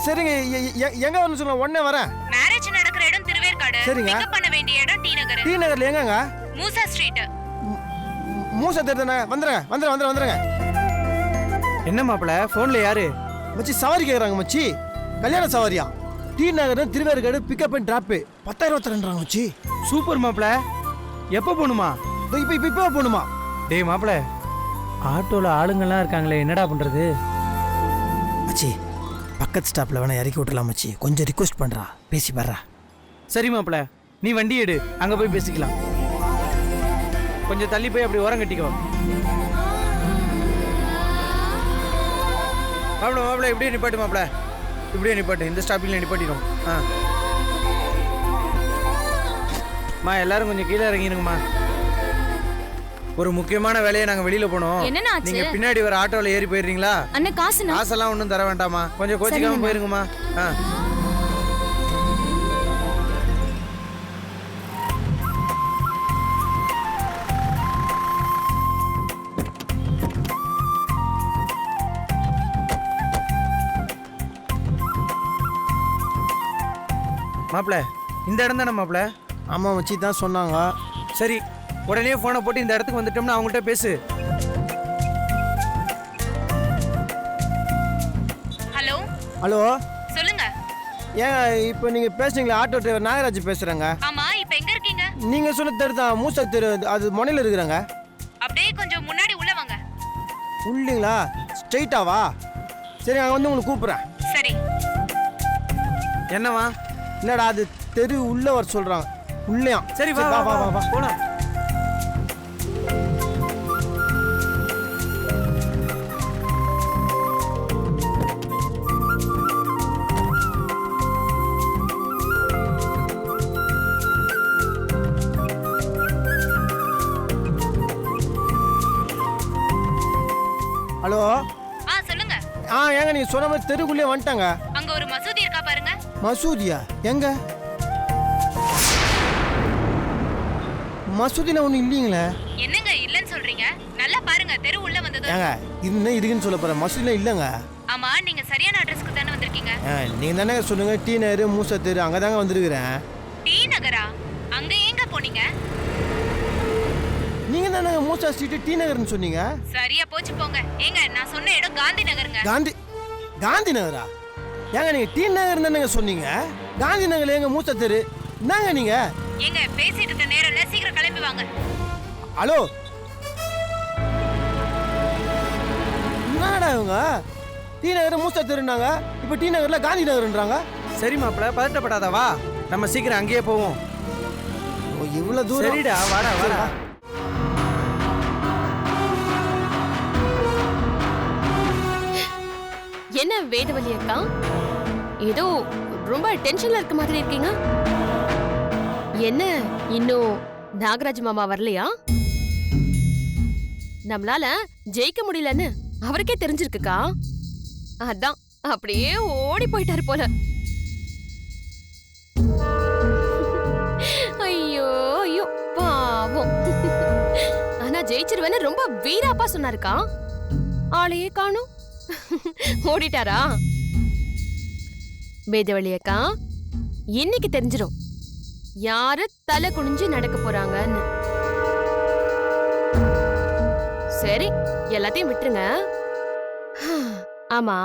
சரிங்க, எங்க வரணும் சொல்லுங்க, உடனே வரேன். மேரேஜ் நடக்கிற இடம் திருவேற்காடு. சரிங்க. பிக்கப் பண்ண வேண்டிய இடம் டி நகர். டி நகர்ல எங்கங்க? மூசா ஸ்ட்ரீட். மூசா தெருதானே? வந்துடுறேங்க. என்ன மாப்பிள, போன்ல யாரு? மச்சி சவாரி கேக்குறாங்க மச்சி. கல்யாண சவாரியா? T Nagar Thiruverkadu pickup and drop 10,000 தரேன்றாங்க மச்சி. சூப்பர் மாப்பிள. எப்போ போகணுமா? இப்போ போகணுமா? டேய் மாப்பிள, ஆட்டோல ஆளுங்கெல்லாம் இருக்காங்களே, என்னடா பண்றது? மச்சி பக்கத்து ஸ்டாப்ல வேணா இறக்கி விட்டுலாம் மச்சி. கொஞ்சம் ரிக்வெஸ்ட் பண்றா, பேசி வர்றா. சரி மாப்பிள, நீ வண்டி எடு, அங்க போய் பேசிக்கலாம். கொஞ்சம் தள்ளி போய் அப்படி ஓரம் கட்டிக்கோ. மாப்பிள இப்படியே நிப்பாட்டு மாப்பிள, இப்படியே நிப்பாட்டு. இந்த ஸ்டாப்பிங்ல நிப்பாட்டிடும். எல்லாரும் கொஞ்சம் கீழே இறங்கிருங்கம்மா. ஒரு முக்கியமான வேலையை நாங்க வெளியில போனோம். நீங்க பின்னாடி வர ஆட்டோல ஏறி போயிடுறீங்களா? அண்ணன் காசெல்லாம் ஒன்றும் தர வேண்டாமா, கொஞ்சம் கோச்சிக்காம போயிருங்கம்மா. மாப்பிள இந்த இடம் தானே மாப்பிள? ஆமா மச்சி தான் சொன்னாங்க. சரி, உடனே போனை போட்டு இந்த இடத்துக்கு வந்துட்டோம்னா அவங்கள்ட்ட பேசு. ஹலோ சொல்லுங்க. ஏங்க இப்போ நீங்க பேசுறீங்களா? ஆட்டோ டிரைவர் நாகராஜ் பேசுறேங்க. ஆமா, இப்போ எங்க இருக்கீங்க? நீங்க சொன்ன தெரு தான், மூசா தெரு. அது முனையில இருக்கிறாங்க. அப்படியே கொஞ்சம் முன்னாடி உள்ள வாங்க. உள்ளீங்களா? ஸ்ட்ரைட்டா வா. சரி, அங்க வந்து உங்களுக்கு கூப்பிடுறேன். சரி. என்னவா? இல்லடா, அது தெரு உள்ள வர சொல்றாங்க. உள்ளயா? சரி வா வா வா வா போலாம். ஹலோ. சொல்லுங்க. ஏங்க நீங்க சொன்ன மாதிரி தெருக்குள்ளே வந்துட்டாங்க. அங்க ஒரு மசூதி இருக்கா பாருங்க. மசூதியா? எங்க? மசூதில ஒண்ணு இல்லீங்களே. என்னங்க இல்லன்னு சொல்றீங்க? நல்லா பாருங்க, தெரு உள்ள வந்தது. ஏங்க இன்னும் இருக்குன்னு சொல்ல போறேன். மசூதில இல்லங்க. ஆமா, நீங்க சரியான அட்ரஸ்க்கு தானே வந்திருக்கீங்க. நீங்க தானே சொல்லுங்க. டி நகர் மூசா தெரு அங்க தாங்க வந்திருக்கிறேன். டி நகரா? அங்க எங்க போனீங்க? நீங்க தானே மூசா ஸ்ட்ரீட் டி நகர்னு சொன்னீங்க. சரியா போச்சு போங்க. ஏங்க நான் சொன்ன இடம் காந்தி நகருங்க. காந்தி நகரா? ஏங்க நீங்க டி நகர் தானே சொன்னீங்க. காந்தி நகர்ல எங்க மூசா தெரு? என்னங்க நீங்க? ஏங்க பேசிட்டு இருக்க நேரம் இல்ல, சீக்கிரம் கிளம்பி வாங்க. ஹலோ, என்னடா இவங்க டி நகர் மூசா தெருன்னாங்க, இப்போ டி நகர்ல காந்தி நகர்ன்றாங்க. சரி மாப்பிள, பதட்டப்படாத, வா நம்ம சீக்கிரம் அங்கேயே போவோம். இவ்வளவு தூரம்? சரிடா, வாடா வாடா. என்ன வேதவலி அக்கா, ஏதோ ரொம்ப டென்ஷன்ல இருக்க மாதிரி இருக்கீங்க. என்ன இன்னும் நாகராஜ் மாமா வரலையா? நம்மளால ஜெயிக்க முடியலன்னு அவருக்கே தெரிஞ்சிருக்குக்கா. அதான் அப்படியே ஓடி போயிட்டாரு போல. ஐயோ ஐயோ பாவம். ஆனா ஜெயிச்சிருவேன்னு ரொம்ப வீராப்பா சொன்னாருக்கா. ஆளையே காணோம், ஓடிட்டாரா? வேதவழி அக்கா, இன்னைக்கு தெரிஞ்சிடும் யாரு தலை குனிஞ்சு நடக்க போறாங்கன்னு. சரி, எல்லாத்தையும் விட்டுருங்க. ஆமா,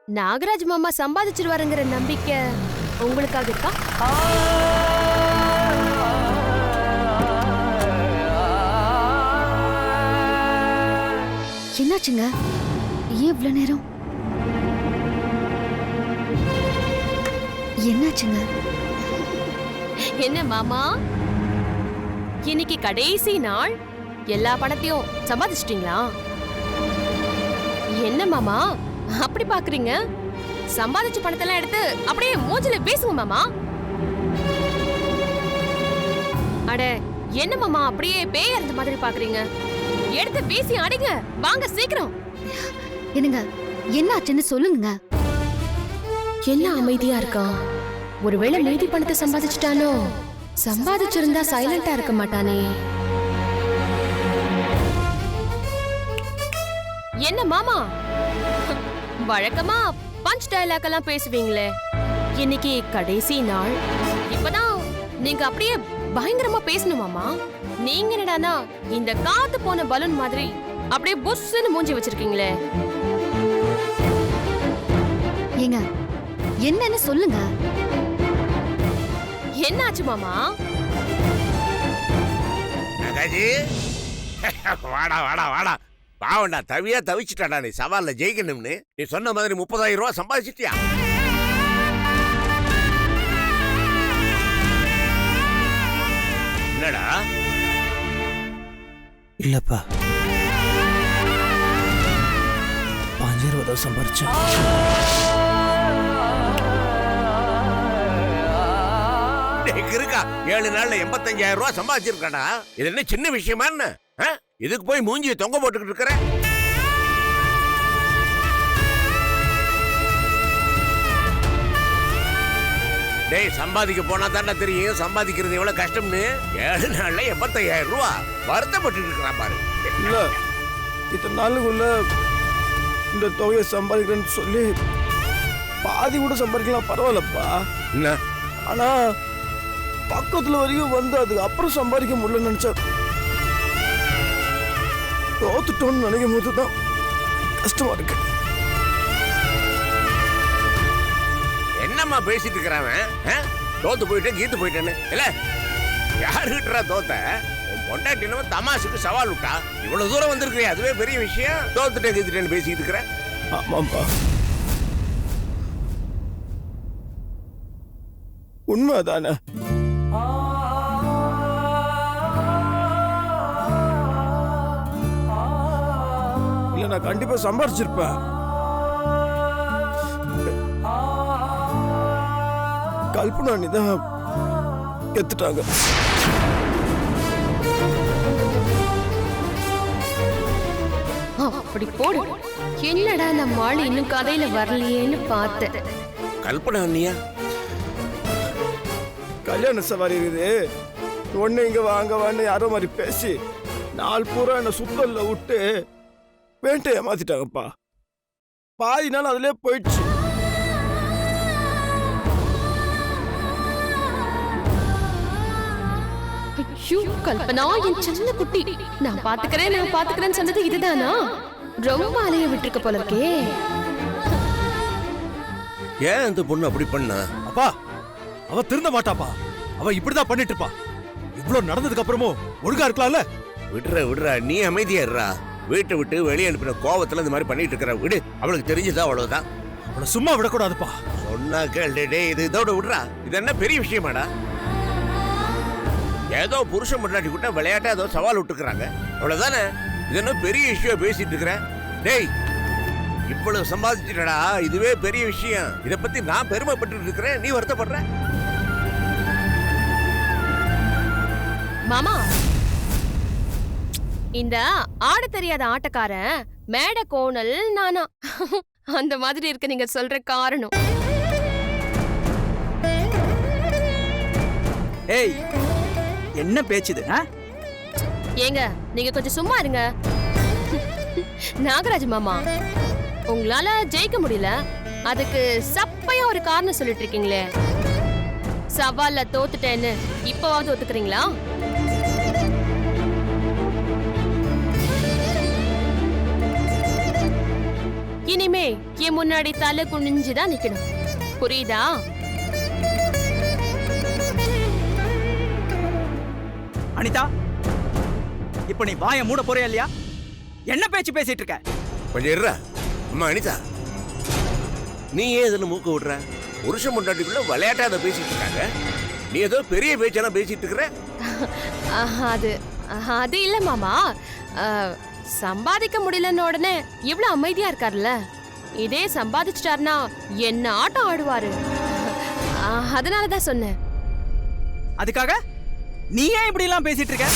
நாகராஜ் மாமா சம்பாதிச்சிருவாருங்கிற நம்பிக்கை உங்களுக்காக இருக்கா? என்னாச்சுங்க? ஏன் இவ்வளவு நேரம்? என்னாச்சுங்க? என்ன மாமா, இன்னைக்கு கடைசி நாள், எல்லா பணத்தையும் சம்பாதிச்சிட்டீங்களா? என்ன மாமா அப்படி பாக்குறீங்க? சம்பாதிச்ச பணத்தெல்லாம் எடுத்து அப்படியே மூஞ்சில பேசுங்க மாமா. அட என்ன மாமா அப்படியே பேய் அறிஞ்ச மாதிரி பாக்குறீங்க? எடுத்து பேசி அடிங்க, வாங்க சீக்கிரம். என்னங்க என்னாச்சுன்னு சொல்லுங்க. எல்லாம் அமைதியா இருக்கான். ஒருவேளை மீதி பணத்தை சம்பாதிச்சிட்டானோ? சம்பாதிச்சிருந்தா சைலண்டா இருக்க மாட்டானே. என்ன மாமா, வழக்கமா பஞ்ச் டயலாக் எல்லாம் பேசுவீங்களே, இன்னைக்கு கடைசி நாள். இப்பதான் நீங்க அப்படியே பயங்கரமா பேசணுமாமா? நீங்க என்னடானா இந்த காத்து போன பலூன் மாதிரி அப்படியே புஷ்ன்னு மூஞ்சி வச்சிருக்கீங்களே. ஏங்க என்னன்னு சொல்லுங்க. என்னாச்சு மாமா? நகாஜி வாடா வாடா வாடா. பாவண்டா, தவியா தவிச்சிட்டாடா. நீ சவால்ல ஜெயிக்கணும்னு நீ சொன்ன மாதிரி 30,000 ரூபாய் சம்பாதிச்சிட்டியா? என்னடா? இல்லப்பா, 5,000 தான் சம்பாரிச்சேன். இருக்கா 7 நாள்ல 85,000 ரூபாய் சம்பாதிச்சிருக்காடா. இது என்ன சின்ன விஷயமா என்ன? இதுக்கு போய் மூஞ்சியை தொங்க போட்டுக்கிட்டு இருக்கிற? டேய், சம்பாதிக்க போனா தாண்டா தெரியும் சம்பாதிக்கிறது எவ்வளவு கஷ்டம்னு. 7 நாள்ல 85,000 ரூபாய் வருத்தப்பட்டு இருக்கிறான் பாரு. இல்ல, இத்தனை நாளுக்குள்ள இந்த தொகையை சம்பாதிக்கிறேன்னு சொல்லி பாதி கூட சம்பாதிக்கலாம், பரவாயில்லப்பா. என்ன? ஆனா பக்கத்துல வரைக்கும் வந்து அதுக்கு அப்புறம் சம்பாதிக்க முடியலன்னு நினைச்சா தோத்துட்டோம்னு நினைக்கும் போதுதான் கஷ்டமா இருக்கு. என்னம்மா பேசிட்டு இருக்கிறான்? தோத்து போயிட்டேன் கீத்து போயிட்டேன்னு இல்ல. யாருக்கிட்டா தோத்த? உன் பொண்டாட்டினவன் தமாசுக்கு சவால் விட்டா. இவ்வளவு தூரம் வந்திருக்கிறியா, அதுவே பெரிய விஷயம். தோத்துட்டேன் கீத்துட்டேன்னு பேசிட்டு இருக்கிற. ஆமாப்பா, உண்மைதானே? இல்ல, நான் கண்டிப்பா சம்பாரிச்சிருப்பேன். கல்பனா நீதான் கெத்துட்டாங்க. அப்படி போடு. என்னடா நம்ம ஆளு இன்னும் கதையில வரலையேன்னு பார்த்தேன். கல்பனா அண்ணியா? கல்யாண சவாரி இருக்குது, ஒண்ணு இங்க வாங்க வான்னு யாரோ மாதிரி பேசி நாள் பூரா என்ன சுத்தல்ல விட்டு வேண்டைய ஏமாத்திட்டாங்கப்பா. பாதி நாள் அதுலயே போயிடுச்சு. ஐயோ கல்பனா, என் சின்ன குட்டி, நான் பாத்துக்கிறேன்னு சொன்னது இதுதானா? ரொம்ப அலைய விட்டுருக்க போல இருக்கே. ஏன் அந்த பொண்ணு அப்படி பண்ணா? அப்பா, அவ திருந்த மாட்டாப்பா. அவ இப்படிதான் பண்ணிட்டு இருப்பா. இவ்வளவு நடந்ததுக்கு அப்புறமும் ஒழுங்கா இருக்கலாம்ல? விடுறா, நீ அமைதியா இருடா. வீட்டை விட்டு வெளியே அனுப்பின கோவத்துல இந்த மாதிரி பண்ணிட்டு இருக்கிற. விடு, அவளுக்கு தெரிஞ்சதா அவ்வளவுதான். அவளை சும்மா விடக்கூடாதுப்பா. சொன்னா கேள்டே, இது இதோட விடுறா. இது என்ன பெரிய விஷயமாடா? ஏதோ புருஷன் முன்னாடி கூட விளையாட்டா ஏதோ சவால் விட்டுக்கிறாங்க, அவ்வளவுதானே. இது என்ன பெரிய இஷ்யூ பேசிட்டு இருக்கிற? டேய், இவ்வளவு சம்பாதிச்சுட்டடா, இதுவே பெரிய விஷயம். இத பத்தி நான் பெருமைப்பட்டு இருக்கிறேன், நீ வருத்தப்படுற? மாமா, இந்த ஆட தெரியாத ஆட்டக்காரன் மேட கோணல் நானா அந்த மாதிரி இருக்கு நீங்க சொல்ற காரணம். ஏய், என்ன பேச்சுது? ஏங்க, நீங்க கொஞ்சம் சும்மா இருங்க. நாகராஜ் மாமா, உங்களால ஜெயிக்க முடியல, அதுக்கு சப்பையா ஒரு காரணம் சொல்லிட்டு இருக்கீங்களே. சவால்ல தோத்துட்டேன்னு இப்பவாவது ஒத்துக்கிறீங்களா? இனிமே என் முன்னாடி தலை குனிஞ்சுதான் நிக்கணும், புரியுதா? அனிதா, இப்ப நீ வாயை மூட போறியா இல்லையா? என்ன பேச்சு பேசிட்டு இருக்க? கொஞ்சம் இருடா. அம்மா அனிதா, நீ ஏன் இதுல மூக்க விடுற? புருஷன் முன்னாடிக்குள்ள விளையாட்டா அதை பேசிட்டு இருக்காங்க, நீ ஏதோ பெரிய பேச்செல்லாம் பேசிட்டு இருக்கிற. அது இல்ல மாமா, சம்பாதிக்க முடியலன்னு உடனே இவ்வளவு அமைதியா இருக்காருல்ல. இதே சம்பாதிச்சிட்டாருன்னா என்ன ஆட்டம் ஆடுவாரு. அதனாலதான் சொன்னேன். அதுக்காக நீ ஏன் இப்படி எல்லாம் பேசிட்டு இருக்க?